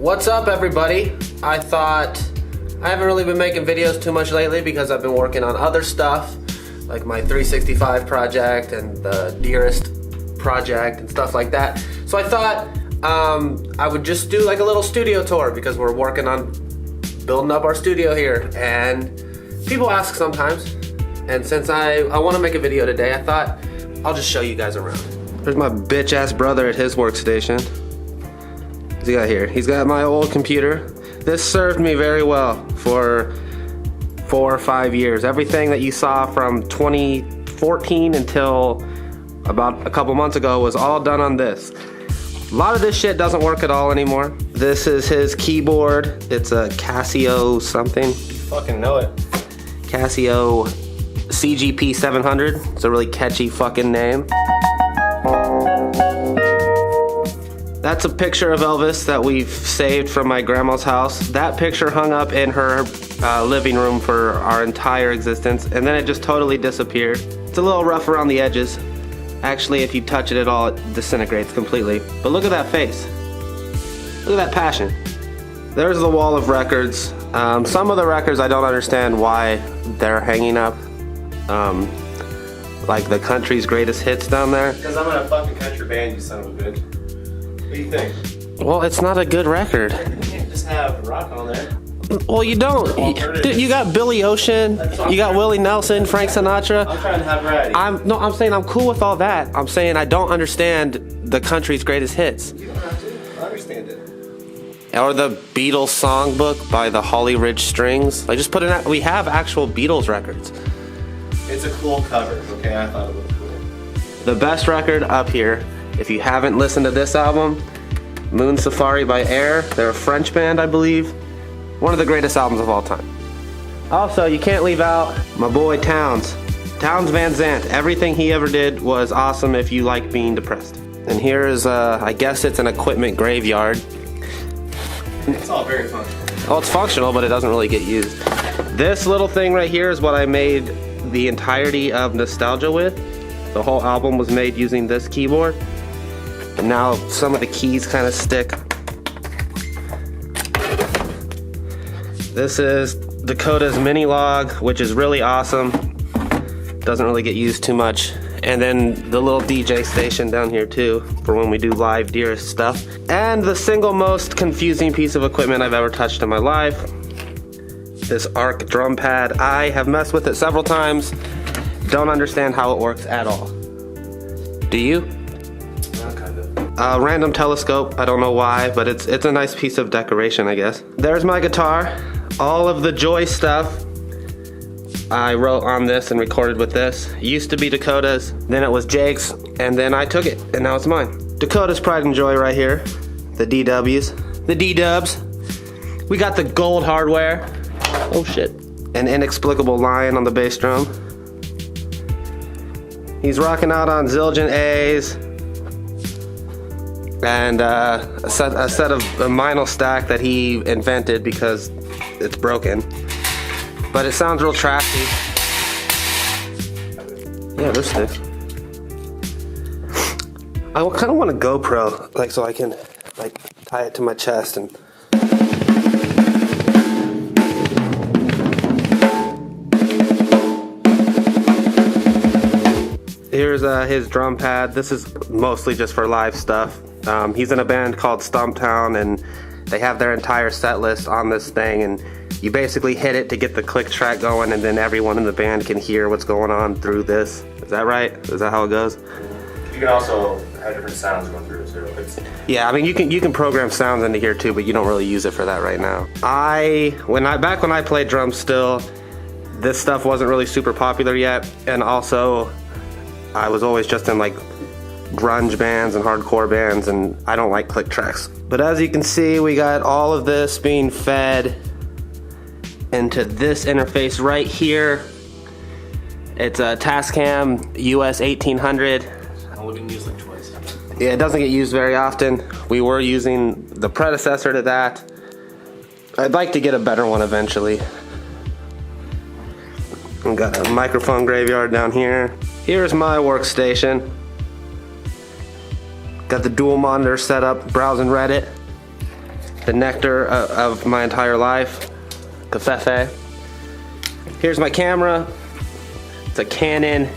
What's up, everybody? I thought I haven't really been making videos too much lately because I've been working on other stuff like my 365 project and the Dearest project and stuff like that. So I thought I would just do like a little studio tour because we're working on building up our studio here, and people ask sometimes, and since I want to make a video today, I thought I'll just show you guys around. There's my bitch ass brother at his workstation. What's he got here? He's got my old computer. This served me very well for 4 or 5 years. Everything that you saw from 2014 until about a couple months ago was all done on this. A lot of this shit doesn't work at all anymore. This is his keyboard. It's a Casio something. You fucking know it. Casio CGP 700. It's a really catchy fucking name. That's a picture of Elvis that we've saved from my grandma's house. That picture hung up in her living room for our entire existence, and then it just totally disappeared. It's a little rough around the edges. Actually, if you touch it at all, it disintegrates completely. But look at that face. Look at that passion. There's the wall of records. Some of the records I don't understand why they're hanging up. Like the country's greatest hits down there. Because I'm in a fucking country band, you son of a bitch. What do you think? Well, it's not a good record. You can't just have rock on there. Well, you don't. Dude, you got Billy Ocean, you got Willie Nelson, Frank Sinatra. I'm trying to have variety. I'm saying I'm cool with all that. I'm saying I don't understand the country's greatest hits. You don't have to. I understand it. Or the Beatles songbook by the Holly Ridge Strings. Like, just put in. We have actual Beatles records. It's a cool cover. Okay, I thought it was cool. The best record up here, if you haven't listened to this album, Moon Safari by Air. They're a French band, I believe. One of the greatest albums of all time. Also, you can't leave out my boy Townes. Townes Van Zandt. Everything he ever did was awesome if you like being depressed. And here's, I guess it's an equipment graveyard. It's all very functional. Oh, it's functional, but it doesn't really get used. This little thing right here is what I made the entirety of Nostalgia with. The whole album was made using this keyboard. And now some of the keys kind of stick. This is Dakota's mini log, which is really awesome. Doesn't really get used too much. And then the little DJ station down here too, for when we do live Dearest stuff. And the single most confusing piece of equipment I've ever touched in my life. This ARC drum pad. I have messed with it several times. Don't understand how it works at all. Do you? Kind of. Random telescope. I don't know why, but it's a nice piece of decoration, I guess. There's my guitar. All of the Joy stuff I wrote on this and recorded with this. It used to be Dakota's, then it was Jake's, and then I took it, and now it's mine. Dakota's Pride and Joy right here. The DWs. The D-dubs. We got the gold hardware. Oh shit. An inexplicable lion on the bass drum. He's rocking out on Zildjian A's. And a set of a Meinl stack that he invented because it's broken. But it sounds real trashy. Yeah, this is. I kind of want a GoPro, like, so I can like tie it to my chest and. Here's his drum pad. This is mostly just for live stuff. He's in a band called Stumptown, and they have their entire set list on this thing, and you basically hit it to get the click track going, and then everyone in the band can hear what's going on through this. Is that right? Is that how it goes? You can also have different sounds going through it too. Yeah, I mean you can program sounds into here too, but you don't really use it for that right now. Back when I played drums still, this stuff wasn't really super popular yet, and also I was always just in like grunge bands and hardcore bands, and I don't like click tracks. But as you can see, we got all of this being fed into this interface right here. It's a Tascam US 1800. Only been used like twice. Yeah, it doesn't get used very often. We were using the predecessor to that. I'd like to get a better one eventually. We've got a microphone graveyard down here. Here's my workstation. Got the dual monitor set up, browsing Reddit. the nectar of my entire life, covfefe. Here's my camera. It's a Canon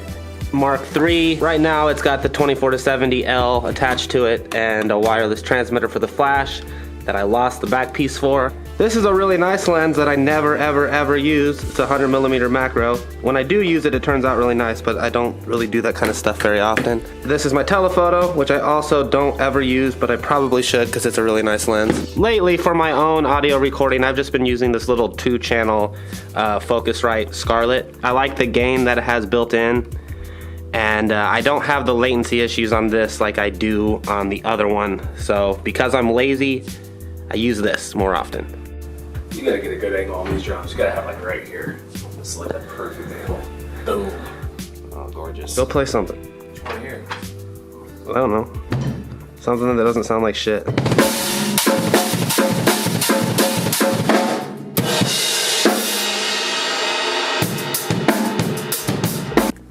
Mark III. Right now it's got the 24-70L attached to it and a wireless transmitter for the flash that I lost the back piece for. This is a really nice lens that I never ever use. It's a 100mm macro. When I do use it, it turns out really nice, but I don't really do that kind of stuff very often. This is my telephoto, which I also don't ever use, but I probably should because it's a really nice lens. Lately, for my own audio recording, I've just been using this little 2-channel Focusrite Scarlett. I like the gain that it has built in, and I don't have the latency issues on this like I do on the other one. So because I'm lazy, I use this more often. You gotta get a good angle on these drums. You gotta have like right here. It's like a perfect angle. Boom. Oh, gorgeous. Go play something. Which one here? I don't know. Something that doesn't sound like shit.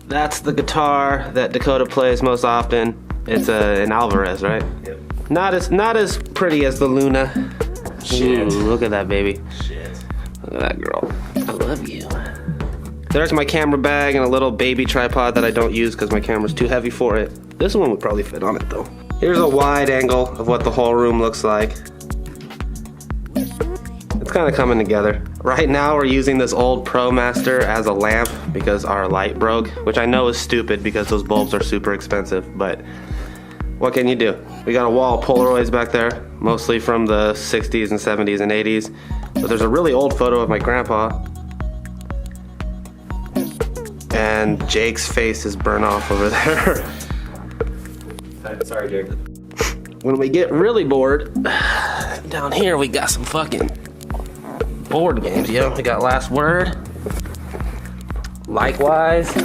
That's the guitar that Dakota plays most often. It's an Alvarez, right? Yep. Not as pretty as the Luna. Shit. Ooh, look at that baby. Shit. Look at that girl. I love you. There's my camera bag and a little baby tripod that I don't use because my camera's too heavy for it. This one would probably fit on it though. Here's a wide angle of what the whole room looks like. It's kind of coming together. Right now we're using this old ProMaster as a lamp because our light broke, which I know is stupid because those bulbs are super expensive, but what can you do? We got a wall of Polaroids back there, mostly from the 60s and 70s and 80s. But there's a really old photo of my grandpa. And Jake's face is burnt off over there. Sorry, Jake. When we get really bored, down here we got some fucking board games, yo. We got Last Word. Likewise.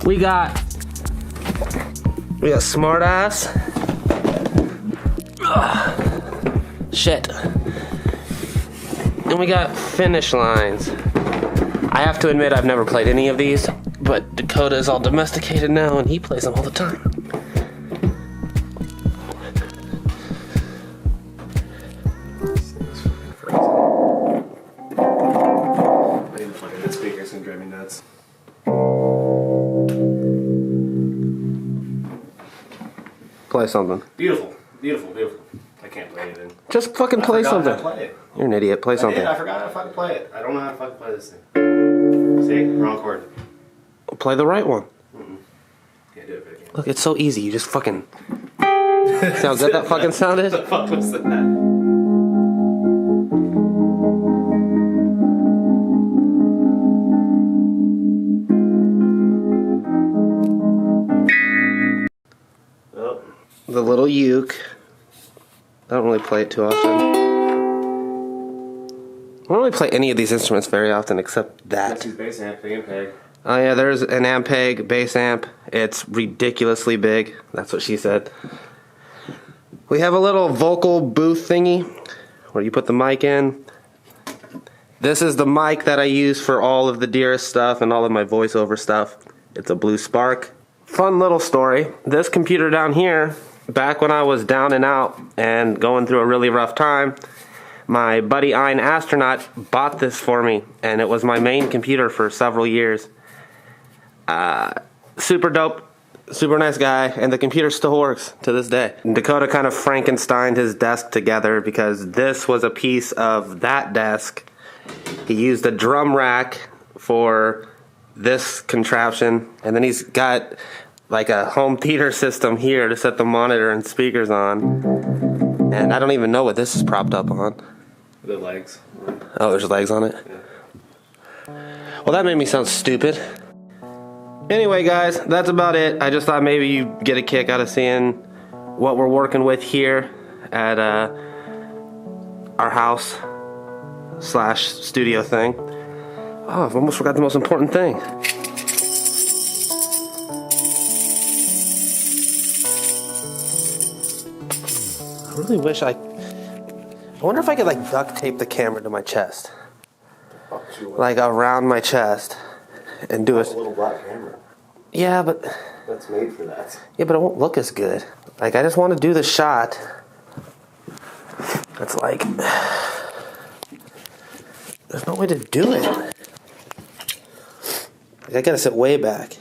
We got Smart Ass. Ugh. Shit. And we got Finish Lines. I have to admit I've never played any of these, but Dakota is all domesticated now and he plays them all the time. That speaker's gonna drive me nuts. Play something. Beautiful, beautiful, beautiful. I can't play anything. Just fucking play something. I forgot how to play it. You're an idiot. Play something. I forgot how to fucking play it. I don't know how to fucking play this thing. See? Wrong chord. Play the right one. Can't do it, but I can. Look, it's so easy. You just fucking... See how good that fucking sounded? What the fuck was that? The little uke. I don't really play it too often. I don't really play any of these instruments very often except that. That's his bass amp, the Ampeg. Oh yeah, there's an Ampeg bass amp. It's ridiculously big. That's what she said. We have a little vocal booth thingy where you put the mic in. This is the mic that I use for all of the Dearest stuff and all of my voiceover stuff. It's a Blue Spark. Fun little story. This computer down here, back when I was down and out and going through a really rough time, my buddy Ein Astronaut bought this for me, and it was my main computer for several years. Super dope, super nice guy, and the computer still works to this day. And Dakota kind of Frankensteined his desk together because this was a piece of that desk. He used a drum rack for this contraption, and then he's got like a home theater system here to set the monitor and speakers on. And I don't even know what this is propped up on. The legs. Oh, there's legs on it? Yeah. Well, that made me sound stupid. Anyway, guys, that's about it. I just thought maybe you get a kick out of seeing what we're working with here at our house / studio thing. Oh, I've almost forgot the most important thing. I really wish I wonder if I could like duct tape the camera to my chest. Like around my chest and do it. A little black camera. Yeah, but That's made for that. yeah, but it won't look as good. Like I just want to do the shot It's like, there's no way to do it. I gotta sit way back.